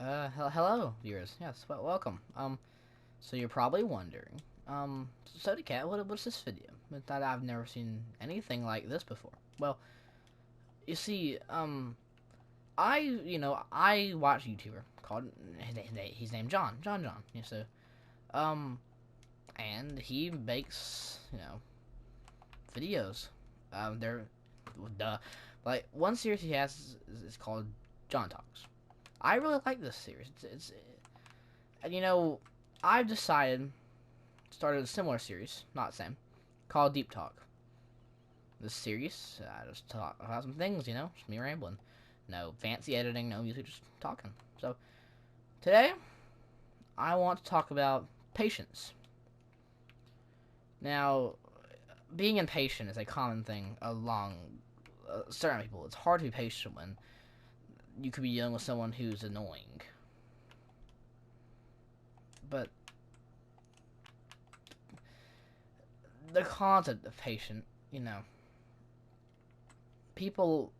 Hello, viewers. Yes, welcome. So you're probably wondering, Cat, what's this video? That I've never seen anything like this before. Well, you see, I watch a YouTuber called, he's named John. Yeah, so, um, and he makes, videos. They're, duh, like, one series he has is called John Talks. I really like this series. And I've decided started a similar series, not the same, called Deep Talk. This series, I just talk about some things, just me rambling. No fancy editing, no music, just talking. So today, I want to talk about patience. Now, being impatient is a common thing along certain people. It's hard to be patient when you could be dealing with someone who's annoying. But the concept of patient, people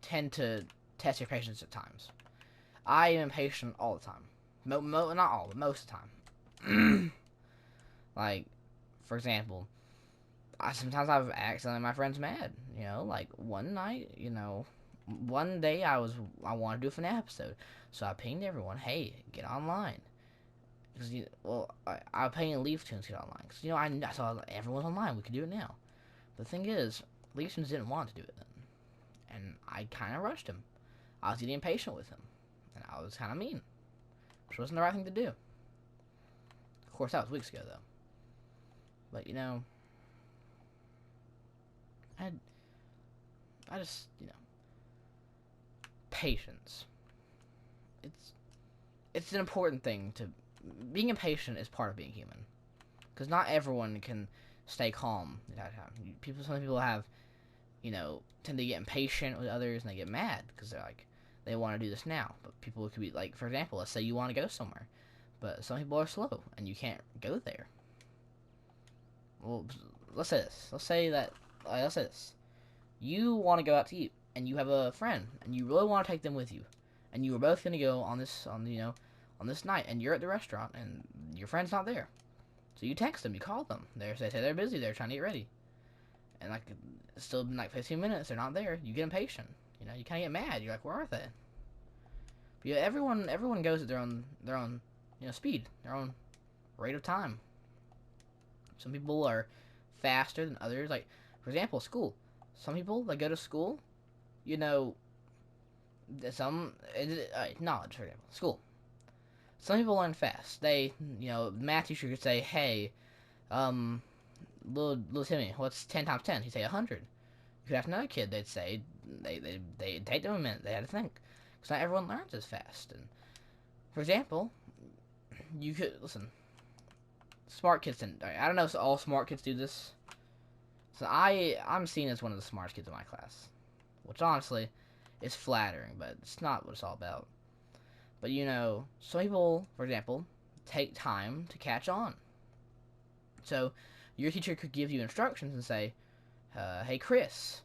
tend to test your patience at times. I am impatient all the time. Not all, but most of the time. Like, for example, sometimes I've accidentally my friend's mad. Like one night, one day I wanted to do a FNAF episode, so I pinged everyone, hey, get online. Because I was paying Leaf Tunes to get online. Because I saw everyone's online. We could do it now. The thing is, Leaf Tunes didn't want to do it then, and I kind of rushed him. I was getting impatient with him, and I was kind of mean, which wasn't the right thing to do. Of course, that was weeks ago though. But I, I just patience. It's it's an important thing to being impatient is part of being human, because not everyone can stay calm at that time. Some people have tend to get impatient with others and they get mad because they're like they want to do this now. But people could be like, for example, let's say you want to go somewhere, but some people are slow and you can't go there. Well, let's say this. Let's say this. You want to go out to eat and you have a friend and you really want to take them with you, and you were both gonna go on this night, and you're at the restaurant and your friend's not there. So you text them, you call them. They say they're busy. They're trying to get ready, and like it's still been like 15 minutes. They're not there. You get impatient. You kind of get mad. You're like, where are they? But yeah, everyone goes at their own speed, their own rate of time. Some people are faster than others. Like for example, school. Some people that go to school, you know, knowledge for example, school. Some people learn fast. Math teacher could say, hey, um, little Timmy, what's 10 times 10? He'd say 100. You could ask another kid, they'd say, they take them a minute, they had to think. Because not everyone learns as fast. And, for example, you could, listen, smart kids, I don't know if all smart kids do this. So I'm seen as one of the smartest kids in my class. Which honestly is flattering, but it's not what it's all about. But some people, for example, take time to catch on. So your teacher could give you instructions and say, "Hey Chris,"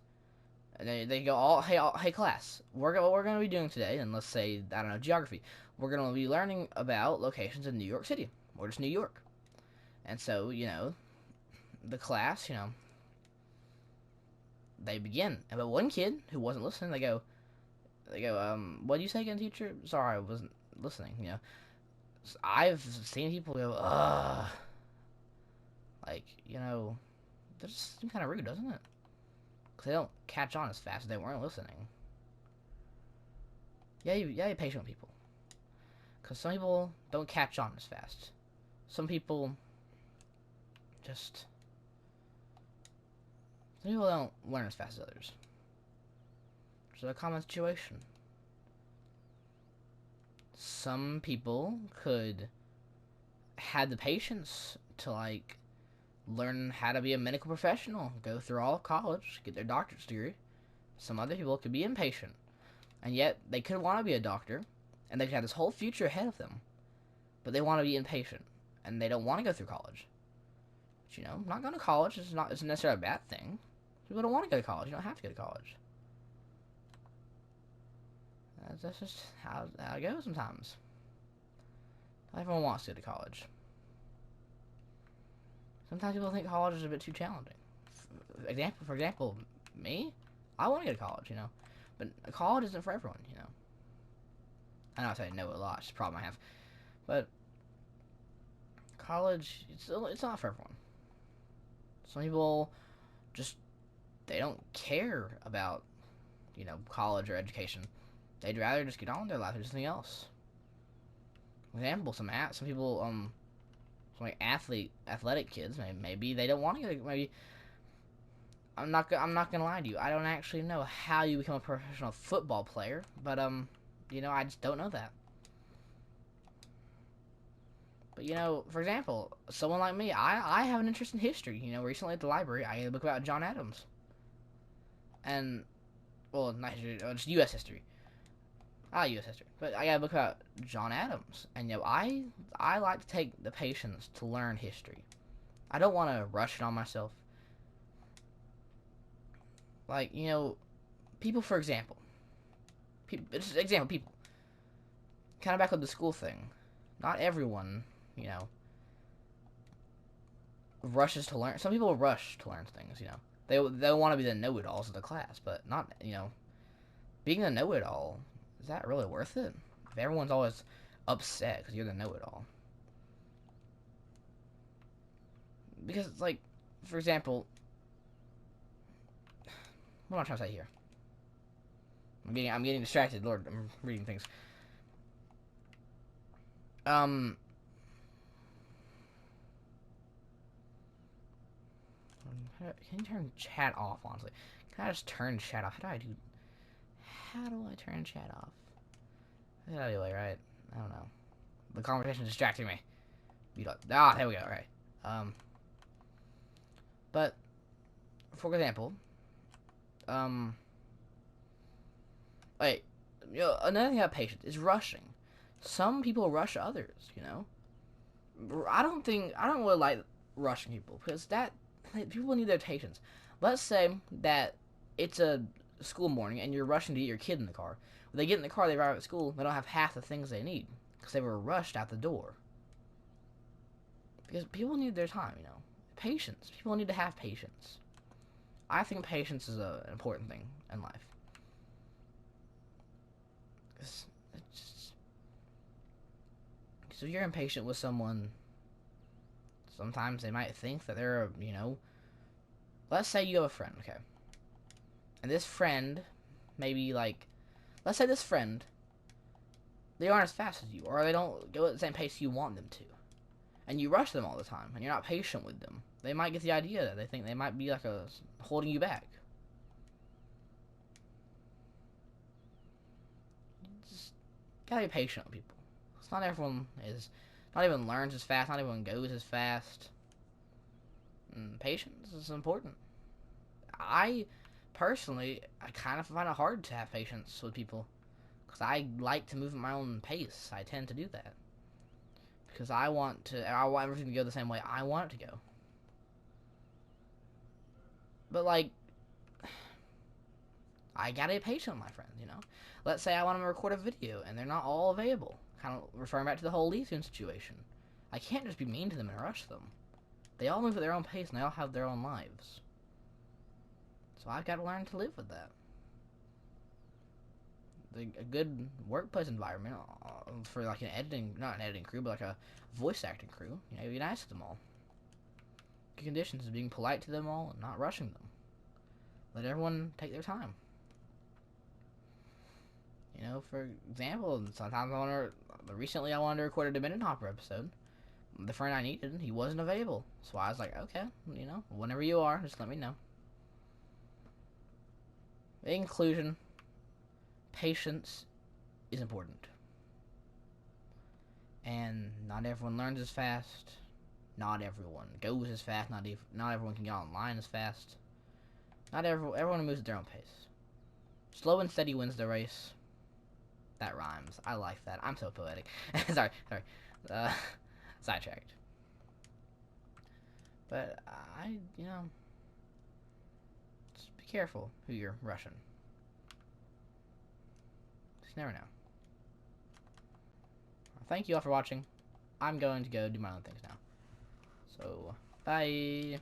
and they go hey class, what we're gonna be doing today, and let's say I don't know geography. We're gonna be learning about locations in New York City or just New York. And so the class, they begin. But one kid who wasn't listening, what do you say again, teacher? Sorry, I wasn't listening. I've seen people go, ugh. Like, that just seems kind of rude, doesn't it? Because they don't catch on as fast as they weren't listening. You're patient with people. Because some people don't catch on as fast. Some people just... Some people don't learn as fast as others. It's a common situation. Some people could have the patience to, like, learn how to be a medical professional, go through all of college, get their doctorate degree. Some other people could be impatient, and yet they could want to be a doctor, and they could have this whole future ahead of them, but they want to be impatient, and they don't want to go through college. But not going to college isn't necessarily a bad thing. People don't want to go to college. You don't have to go to college. That's just how it goes sometimes. Not everyone wants to go to college. Sometimes people think college is a bit too challenging. For example, me, I want to go to college, but college isn't for everyone, I know I say no a lot, it's a problem I have, but college, it's not for everyone. Some people just, they don't care about, college or education. They'd rather just get on with their life or something else. For example, some people, some like athletic kids, maybe they don't want to get, maybe, I'm not gonna lie to you, I don't actually know how you become a professional football player, but, I just don't know that. But, for example, someone like me, I have an interest in history. Recently at the library, I got a book about John Adams. And, well, not history, just U.S. history. U.S. history. But I got a book about John Adams. And, I like to take the patience to learn history. I don't want to rush it on myself. Like, people, for example. People. Kind of back with the school thing. Not everyone, rushes to learn. Some people rush to learn things, They want to be the know-it-alls of the class, but not, being the know-it-all, is that really worth it? If everyone's always upset because you're the know-it-all. Because, it's like, for example, what am I trying to say here? I'm getting distracted. Lord, I'm reading things. Can you turn chat off, honestly? Can I just turn chat off? How do I turn chat off? Anyway, right? I don't know. The conversation is distracting me. There we go, right. But, for example, wait, another thing about patience is rushing. Some people rush others, I don't really like rushing people, because people need their patience. Let's say that it's a school morning and you're rushing to get your kid in the car. When they get in the car, they arrive at school, they don't have half the things they need because they were rushed out the door. Because people need their time, Patience. People need to have patience. I think patience is an important thing in life. Because if you're impatient with someone, sometimes they might think that they're let's say you have a friend, okay? And this friend, maybe let's say this friend, they aren't as fast as you, or they don't go at the same pace you want them to. And you rush them all the time, and you're not patient with them. They might get the idea that they think they might be holding you back. Just gotta be patient with people. Because not everyone learns as fast, not everyone goes as fast. And patience is important. Personally, I kind of find it hard to have patience with people. Because I like to move at my own pace. I tend to do that. Because I want everything to go the same way I want it to go. But, I gotta be patient with my friends, Let's say I want them to record a video, and they're not all available. Kind of referring back to the whole Elysium situation. I can't just be mean to them and rush them. They all move at their own pace, and they all have their own lives. So I've got to learn to live with that. A good workplace environment for not an editing crew, but a voice acting crew. Be nice to them all. Good conditions is being polite to them all and not rushing them. Let everyone take their time. For example, sometimes recently I wanted to record a Dominion Hopper episode. The friend I needed, he wasn't available. So I was like, okay, whenever you are, just let me know. In conclusion, patience is important. And not everyone learns as fast. Not everyone goes as fast. Not everyone can get online as fast. Everyone moves at their own pace. Slow and steady wins the race. That rhymes. I like that. I'm so poetic. sorry. Sidetracked. But just be careful who you're rushing. Just never know. Thank you all for watching. I'm going to go do my own things now. So, bye.